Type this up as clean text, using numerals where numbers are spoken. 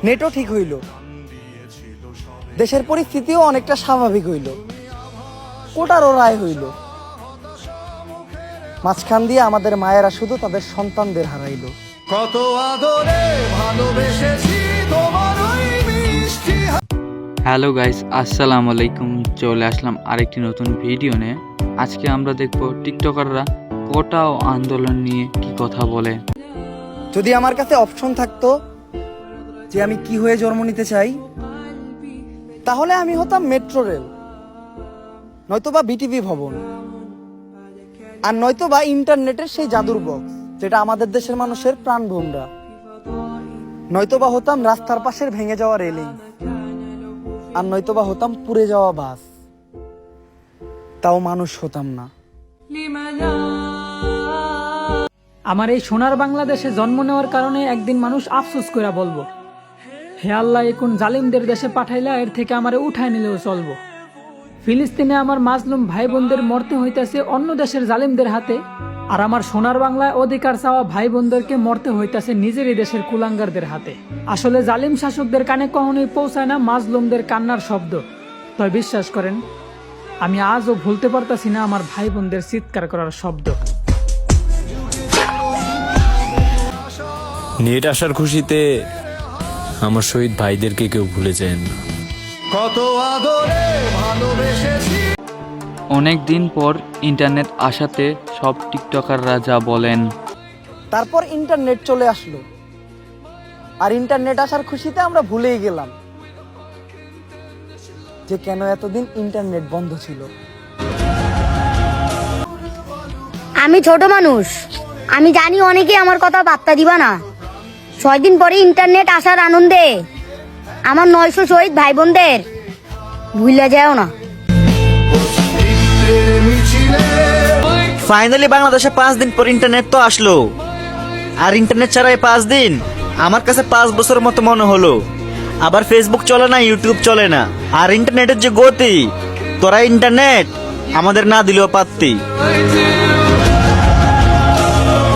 নেটও ঠিক হইল, দেশের পরিস্থিতিও অনেকটা স্বাভাবিক হইল, কোটারও রায় হইল। মাঝখান দিয়ে আমাদের মায়েরা শুধু তাদের সন্তানদের হারাইল। কত আদরে ভালোবেসেছি তোমার ওই মিষ্টি। হ্যালো গাইস, আসসালামু আলাইকুম। চলে আসলাম আরেকটি নতুন ভিডিও নিয়ে। আজকে আমরা দেখব টিকটকাররা কোটা ও আন্দোলন নিয়ে কি কথা বলে। যদি আমার কাছে অপশন থাকতো যে আমি কি হয়ে জন্ম নিতে চাই, তাহলে আমি হতাম মেট্রো রেল, নয়তোবা বিটিভি ভবন, আর নয়তোবা ইন্টারনেটের সেই জাদুর বক্স যেটা আমাদের দেশের মানুষের প্রাণ ভোমরা, নয়তোবা হতাম রাস্তার পাশের ভেঙে যাওয়া রেলিং, আর নয়তোবা হতাম পুড়ে যাওয়া বাস। তাও মানুষ হতাম না। আমার এই সোনার বাংলাদেশে জন্ম নেওয়ার কারণে একদিন মানুষ আফসোস করে বলবো, হে আল্লাহ, এখন জালিমদের দেশে পাঠাইলা, এর থেকে আমারে উঠায় নিলেও চলবো। ফিলিস্তিনে আমার মাজলুম ভাই বোনদের মরতে হইতাছে অন্য দেশের জালিমদের হাতে, আর আমার সোনার বাংলায় অধিকার চাওয়া ভাই বোনদেরকে মরতে হইতাছে নিজেরই দেশের কুলাঙ্গারদের হাতে। আসলে জালিম শাসকদের কানে কখনোই পৌঁছায় না মাজলুমদের কান্নার শব্দ। তবে বিশ্বাস করেন, আমি আজও ভুলতে পারতাছি না আমার ভাই বোনদের চিৎকার করার শব্দ। নেট আসার খুশিতে আমার শহীদ ভাইদেরকে কেউ ভুলে যায় না। কত আদরে ভালোবেসেছি। অনেক দিন পর ইন্টারনেট আসাতে সব টিকটকাররা যা বলেন। তারপর ইন্টারনেট চলে আসলো, আর ইন্টারনেট আসার খুশিতে আমরা ভুলেই গেলাম যে কেন এতদিন ইন্টারনেট বন্ধ ছিল। আমি ছোট মানুষ, আমি জানি অনেকে আমার কথা পাত্তা দিবা না। 6 দিন পরে ইন্টারনেট আসার আনন্দে আমার 900 শহীদ ভাই বোনদের ভুলে যাও না। ফাইনালি বাংলাদেশে 5 দিন পর ইন্টারনেট তো আসলো, আর ইন্টারনেট ছাড়া এই 5 দিন আমার কাছে 5 বছর মতো মনে হলো। আবার ফেসবুক চলে না, ইউটিউব চলে না, আর ইন্টারনেটের যে গতি, তোরা ইন্টারনেট আমাদের না দিলেও পারতি।